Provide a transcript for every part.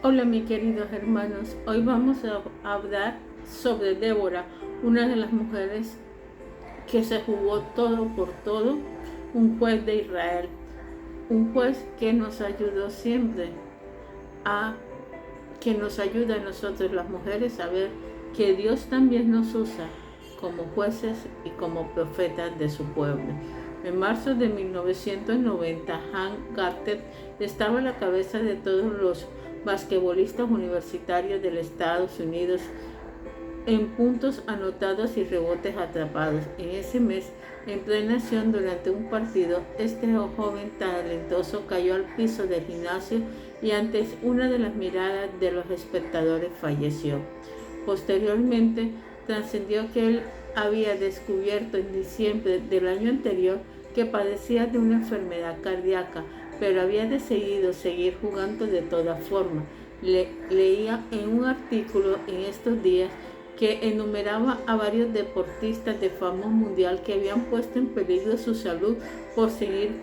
Hola mis queridos hermanos, hoy vamos a hablar sobre Débora, una de las mujeres que se jugó todo por todo, un juez de Israel, un juez que nos ayudó siempre que nos ayuda a nosotros las mujeres a ver que Dios también nos usa como jueces y como profetas de su pueblo. En marzo de 1990, Hank Carter estaba a la cabeza de todos los basquetbolistas universitarios de los Estados Unidos en puntos anotados y rebotes atrapados. En ese mes, en plena acción durante un partido, este joven talentoso cayó al piso del gimnasio y ante una de las miradas de los espectadores falleció. Posteriormente, trascendió que él había descubierto en diciembre del año anterior que padecía de una enfermedad cardíaca, pero había decidido seguir jugando de todas formas. Leía en un artículo en estos días que enumeraba a varios deportistas de fama mundial que habían puesto en peligro su salud por seguir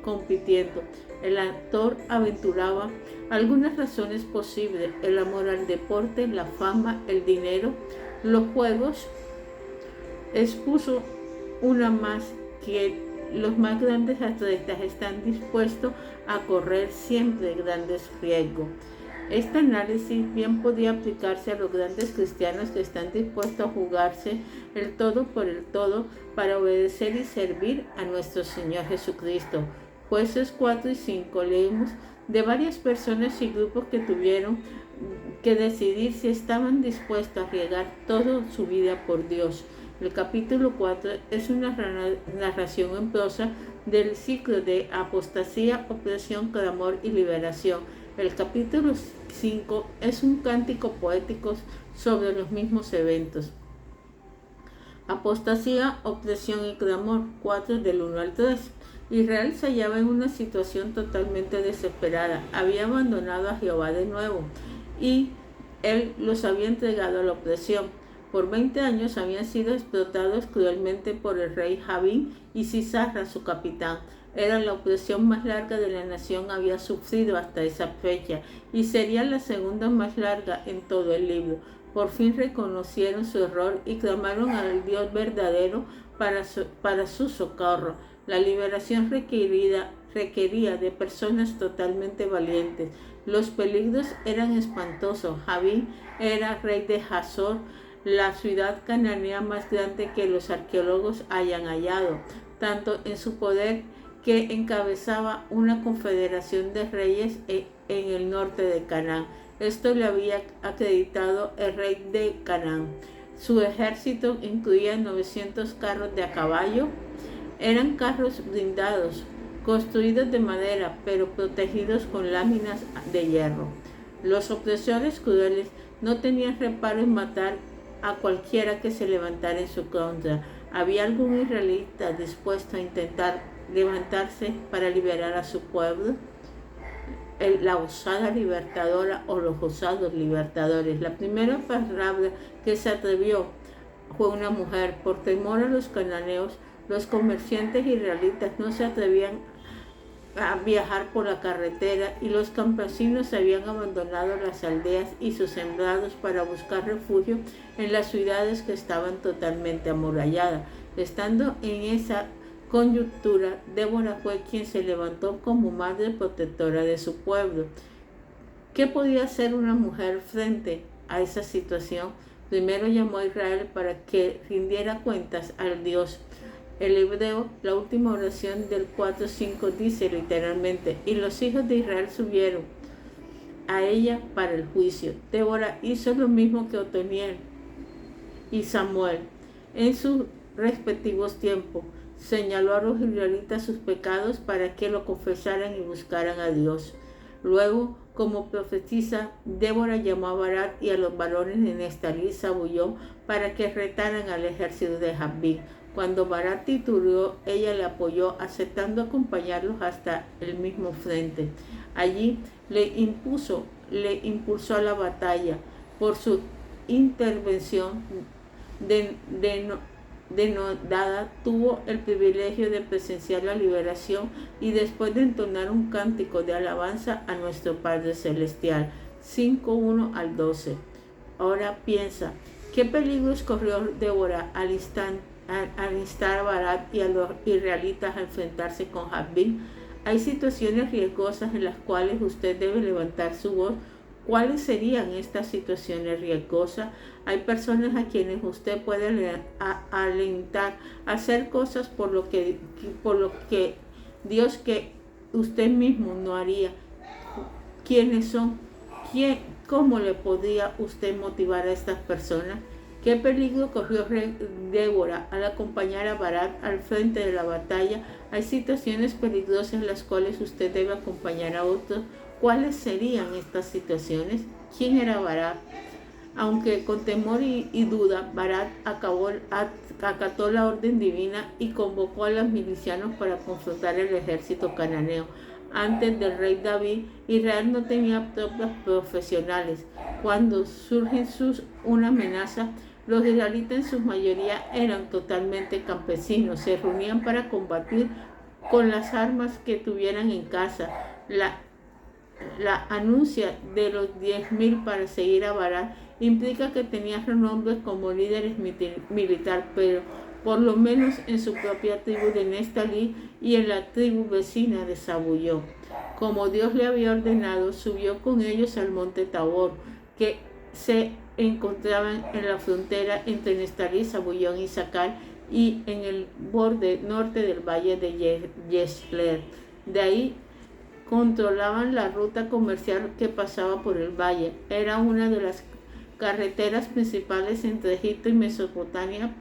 compitiendo. El actor aventuraba algunas razones posibles: el amor al deporte, la fama, el dinero, los juegos. Expuso una más: que los más grandes atletas están dispuestos a correr siempre grandes riesgos. Este análisis bien podía aplicarse a los grandes cristianos que están dispuestos a jugarse el todo por el todo para obedecer y servir a nuestro Señor Jesucristo. Jueces 4 y 5 leemos de varias personas y grupos que tuvieron que decidir si estaban dispuestos a arriesgar toda su vida por Dios. El capítulo 4 es una narración en prosa del ciclo de apostasía, opresión, clamor y liberación. El capítulo 5 es un cántico poético sobre los mismos eventos. Apostasía, opresión y clamor, 4 del 1 al 3. Israel se hallaba en una situación totalmente desesperada. Había abandonado a Jehová de nuevo y él los había entregado a la opresión. Por 20 años habían sido explotados cruelmente por el rey Javín y Sisarra, su capitán. Era la opresión más larga de la nación había sufrido hasta esa fecha y sería la segunda más larga en todo el libro. Por fin reconocieron su error y clamaron al Dios verdadero para su socorro. La liberación requería de personas totalmente valientes. Los peligros eran espantosos. Javín era rey de Hazor, la ciudad cananea más grande que los arqueólogos hayan hallado, tanto en su poder que encabezaba una confederación de reyes en el norte de Canaán. Esto le había acreditado el rey de Canaán. Su ejército incluía 900 carros de a caballo. Eran carros blindados, construidos de madera, pero protegidos con láminas de hierro. Los opresores crueles no tenían reparo en matar a cualquiera que se levantara en su contra. ¿Había algún israelita dispuesto a intentar levantarse para liberar a su pueblo? La osada libertadora o los osados libertadores. La primera palabra que se atrevió fue una mujer. Por temor a los cananeos, los comerciantes israelitas no se atrevían a viajar por la carretera y los campesinos habían abandonado las aldeas y sus sembrados para buscar refugio en las ciudades que estaban totalmente amuralladas. Estando en esa coyuntura, Débora fue quien se levantó como madre protectora de su pueblo. ¿Qué podía hacer una mujer frente a esa situación? Primero llamó a Israel para que rindiera cuentas al Dios. El hebreo, la última oración del 4:5 dice literalmente: y los hijos de Israel subieron a ella para el juicio. Débora hizo lo mismo que Otoniel y Samuel en sus respectivos tiempos. Señaló a los israelitas sus pecados para que lo confesaran y buscaran a Dios. Luego, como profetisa, Débora llamó a Barak y a los varones de Neftalí y Zabulón para que retaran al ejército de Javín. Cuando Barak titubeó, ella le apoyó, aceptando acompañarlos hasta el mismo frente. Allí le impulsó a la batalla. Por su intervención denodada, tuvo el privilegio de presenciar la liberación y después de entonar un cántico de alabanza a nuestro Padre Celestial, 5:1-12. Ahora piensa, ¿qué peligros corrió Débora al instar a Barak y a los israelitas a enfrentarse con Jabín? Hay situaciones riesgosas en las cuales usted debe levantar su voz. ¿Cuáles serían estas situaciones riesgosas? Hay personas a quienes usted puede alentar a hacer cosas por lo que Dios que usted mismo no haría. ¿Quiénes son? ¿Cómo le podría usted motivar a estas personas? ¿Qué peligro corrió Débora al acompañar a Barak al frente de la batalla? Hay situaciones peligrosas en las cuales usted debe acompañar a otros. ¿Cuáles serían estas situaciones? ¿Quién era Barak? Aunque con temor y duda, Barak acató la orden divina y convocó a los milicianos para confrontar el ejército cananeo. Antes del rey David, Israel no tenía tropas profesionales. Cuando surge una amenaza, los israelitas en su mayoría eran totalmente campesinos. Se reunían para combatir con las armas que tuvieran en casa. La anuncia de los 10,000 para seguir a Barak implica que tenía renombre como líderes militar, pero por lo menos en su propia tribu de Neftalí y en la tribu vecina de Zabulón. Como Dios le había ordenado, subió con ellos al monte Tabor, que se encontraban en la frontera entre Neftalí, Zabulón y Isaacar, y en el borde norte del valle de Yesler. De ahí controlaban la ruta comercial que pasaba por el valle. Era una de las carreteras principales entre Egipto y Mesopotamia,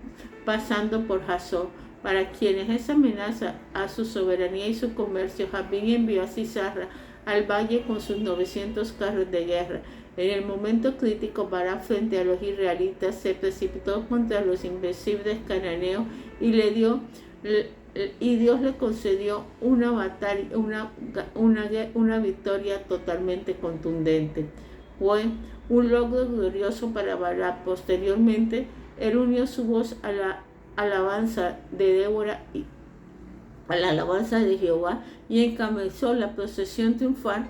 pasando por Hazor. Para quienes esa amenaza a su soberanía y su comercio, Jabín envió a Sisara al valle con sus 900 carros de guerra. En el momento crítico, Barak, frente a los israelitas, se precipitó contra los invencibles cananeos y Dios le concedió una victoria totalmente contundente. Fue un logro glorioso para Barak. Posteriormente, él unió su voz a la alabanza de Débora y a la alabanza de Jehová y encabezó la procesión triunfal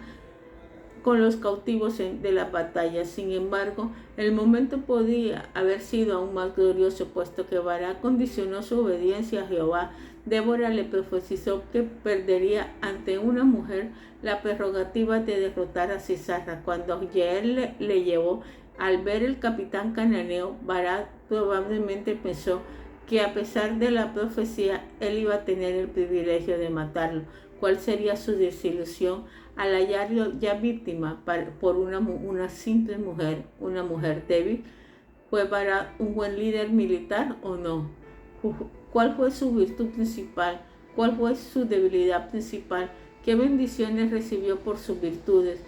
con los cautivos de la batalla. Sin embargo, el momento podía haber sido aún más glorioso, puesto que Barak condicionó su obediencia a Jehová. Débora le profetizó que perdería ante una mujer la prerrogativa de derrotar a Sisara. Cuando Yael le llevó, al ver el capitán cananeo, Barak probablemente pensó que a pesar de la profecía, él iba a tener el privilegio de matarlo. ¿Cuál sería su desilusión al hallarlo ya víctima por una simple mujer, una mujer débil? ¿Fue Barak un buen líder militar o no? ¿Cuál fue su virtud principal? ¿Cuál fue su debilidad principal? ¿Qué bendiciones recibió por sus virtudes?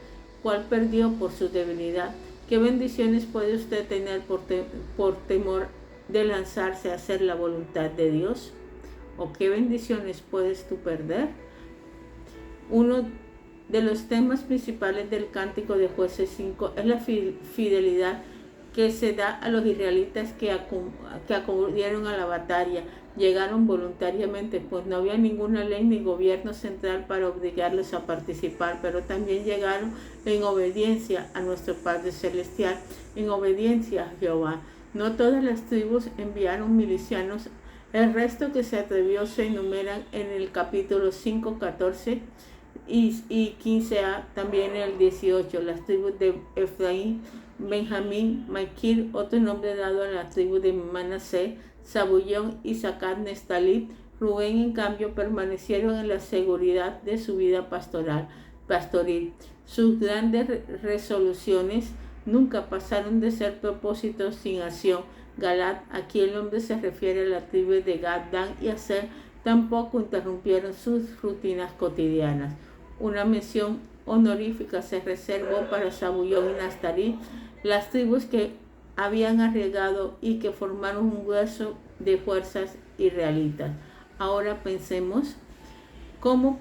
¿Cuál perdió por su debilidad? ¿Qué bendiciones puede usted tener por temor de lanzarse a hacer la voluntad de Dios? ¿O qué bendiciones puedes tú perder? Uno de los temas principales del Cántico de Jueces 5 es la fidelidad que se da a los israelitas que acudieron a la batalla. Llegaron voluntariamente, pues no había ninguna ley ni gobierno central para obligarlos a participar, pero también llegaron en obediencia a nuestro Padre Celestial, en obediencia a Jehová. No todas las tribus enviaron milicianos. El resto que se atrevió se enumeran en el capítulo 5, 14 y 15a, también en el 18. Las tribus de Efraín, Benjamín, Maquir, otro nombre dado a la tribu de Manasés, Zabulón, Isaacar, Neftalí. Rubén, en cambio, permanecieron en la seguridad de su vida pastoril. Sus grandes resoluciones nunca pasaron de ser propósitos sin acción. Galad, aquí el nombre se refiere a la tribu de Gad, Dan y Aser, tampoco interrumpieron sus rutinas cotidianas. Una mención honorífica se reservó para Zabulón y Neftalí, las tribus que habían arriesgado y que formaron un grueso de fuerzas israelitas. Ahora pensemos, ¿cómo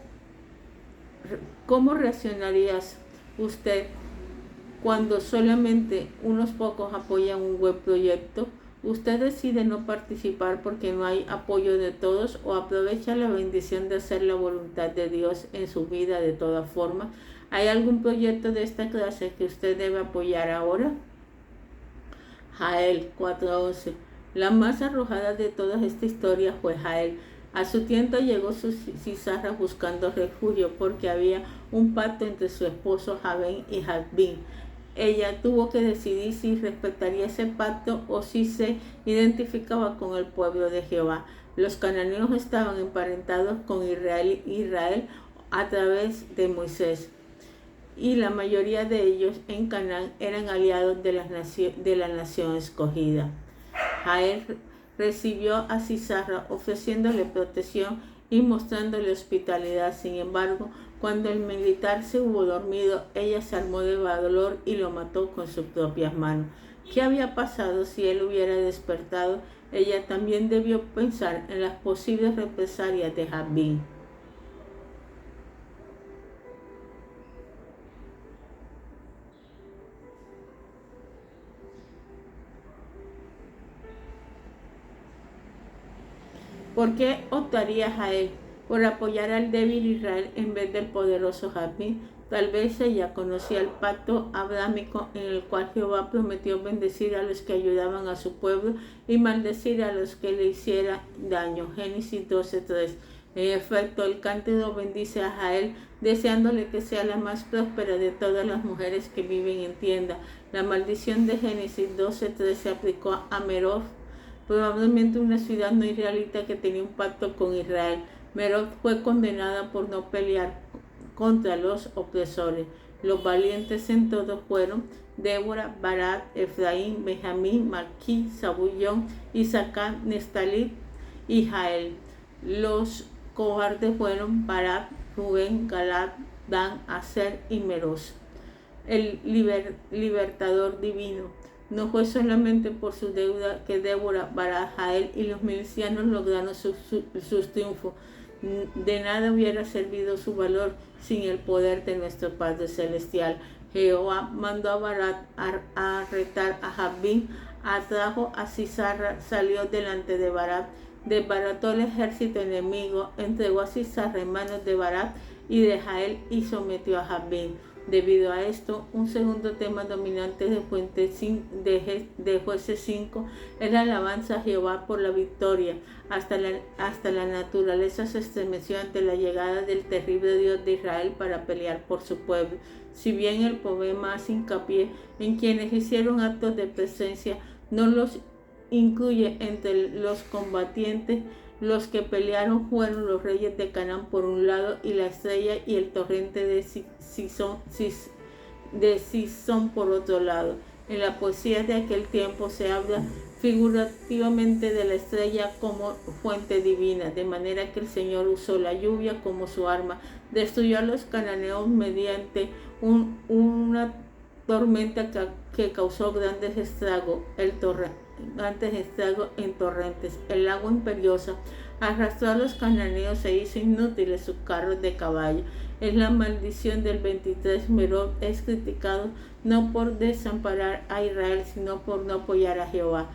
reaccionarías usted cuando solamente unos pocos apoyan un buen proyecto? ¿Usted decide no participar porque no hay apoyo de todos o aprovecha la bendición de hacer la voluntad de Dios en su vida de todas formas? ¿Hay algún proyecto de esta clase que usted debe apoyar ahora? Jael 4:11. La más arrojada de toda esta historia fue Jael. A su tienda llegó Sisara buscando refugio porque había un pacto entre su esposo Jabén y Jabín. Ella tuvo que decidir si respetaría ese pacto o si se identificaba con el pueblo de Jehová. Los cananeos estaban emparentados con Israel a través de Moisés, y la mayoría de ellos en Canaán eran aliados de la nación escogida. Jael recibió a Sisara ofreciéndole protección y mostrándole hospitalidad. Sin embargo, cuando el militar se hubo dormido, ella se armó de valor y lo mató con sus propias manos. ¿Qué había pasado si él hubiera despertado? Ella también debió pensar en las posibles represalias de Jabín. ¿Por qué optaría Jael por apoyar al débil Israel en vez del poderoso Jabín? Tal vez ella conocía el pacto abrámico en el cual Jehová prometió bendecir a los que ayudaban a su pueblo y maldecir a los que le hicieran daño. Génesis 12:3. En efecto, el cántaro bendice a Jael, deseándole que sea la más próspera de todas las mujeres que viven en tienda. La maldición de Génesis 12:3 se aplicó a Meroz, probablemente una ciudad no israelita que tenía un pacto con Israel. Meroz fue condenada por no pelear contra los opresores. Los valientes en todo fueron Débora, Barak, Efraín, Benjamín, Maquí, Zabullón, Isaacar, Nestalí y Jael. Los cobardes fueron Barak, Rubén, Galad, Dan, Aser y Meroz. El libertador divino. No fue solamente por su deuda que Débora, Barak, Jael y los milicianos lograron sus triunfos. De nada hubiera servido su valor sin el poder de nuestro Padre Celestial. Jehová mandó a Barak a retar a Jabín, atrajo a Sisara, salió delante de Barak, desbarató el ejército enemigo, entregó a Sisara en manos de Barak y de Jael y sometió a Jabín. Debido a esto, un segundo tema dominante de Jueces 5 es la alabanza a Jehová por la victoria. Hasta la naturaleza se estremeció ante la llegada del terrible Dios de Israel para pelear por su pueblo. Si bien el poema hace hincapié en quienes hicieron actos de presencia, no los incluye entre los combatientes. Los que pelearon fueron los reyes de Canaán por un lado y la estrella y el torrente de Sison por otro lado. En la poesía de aquel tiempo se habla figurativamente de la estrella como fuente divina, de manera que el Señor usó la lluvia como su arma, destruyó a los cananeos mediante una tormenta que causó grandes estragos en torrentes. El agua imperiosa arrastró a los cananeos e hizo inútiles sus carros de caballo. Es la maldición del 23. Meroz es criticado no por desamparar a Israel, sino por no apoyar a Jehová.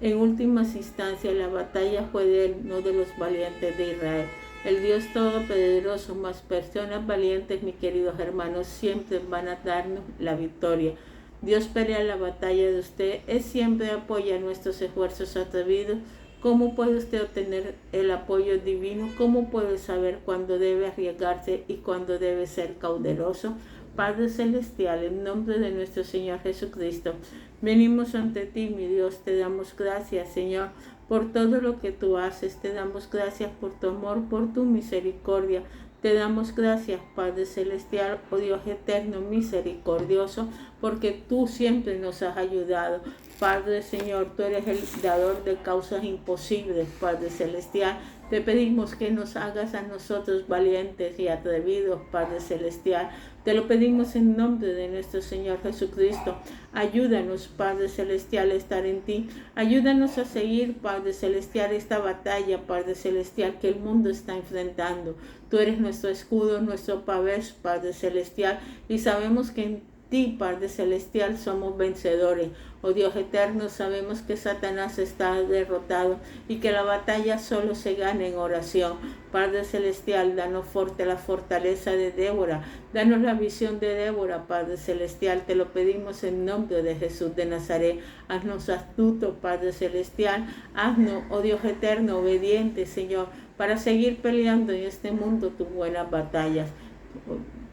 En últimas instancias, la batalla fue de él, no de los valientes de Israel. El Dios Todopoderoso, más personas valientes, mis queridos hermanos, siempre van a darnos la victoria. Dios pelea la batalla de usted, Él siempre apoya nuestros esfuerzos atrevidos. ¿Cómo puede usted obtener el apoyo divino? ¿Cómo puede saber cuándo debe arriesgarse y cuándo debe ser cauteloso? Padre Celestial, en nombre de nuestro Señor Jesucristo, venimos ante ti, mi Dios, te damos gracias, Señor, por todo lo que tú haces. Te damos gracias por tu amor, por tu misericordia. Te damos gracias, Padre Celestial, oh Dios eterno, misericordioso, porque tú siempre nos has ayudado. Padre Señor, tú eres el dador de causas imposibles, Padre Celestial. Te pedimos que nos hagas a nosotros valientes y atrevidos, Padre Celestial. Te lo pedimos en nombre de nuestro Señor Jesucristo. Ayúdanos, Padre Celestial, a estar en ti. Ayúdanos a seguir, Padre Celestial, esta batalla, Padre Celestial, que el mundo está enfrentando. Tú eres nuestro escudo, nuestro pavés, Padre Celestial, y sabemos que en ti, Padre Celestial, somos vencedores. Oh Dios eterno, sabemos que Satanás está derrotado y que la batalla solo se gana en oración. Padre Celestial, danos la fortaleza de Débora, danos la visión de Débora, Padre Celestial, te lo pedimos en nombre de Jesús de Nazaret. Haznos astutos, Padre Celestial, haznos, oh Dios eterno, obedientes, Señor, para seguir peleando en este mundo tus buenas batallas.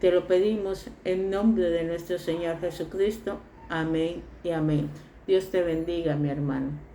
Te lo pedimos en nombre de nuestro Señor Jesucristo. Amén y amén. Dios te bendiga, mi hermano.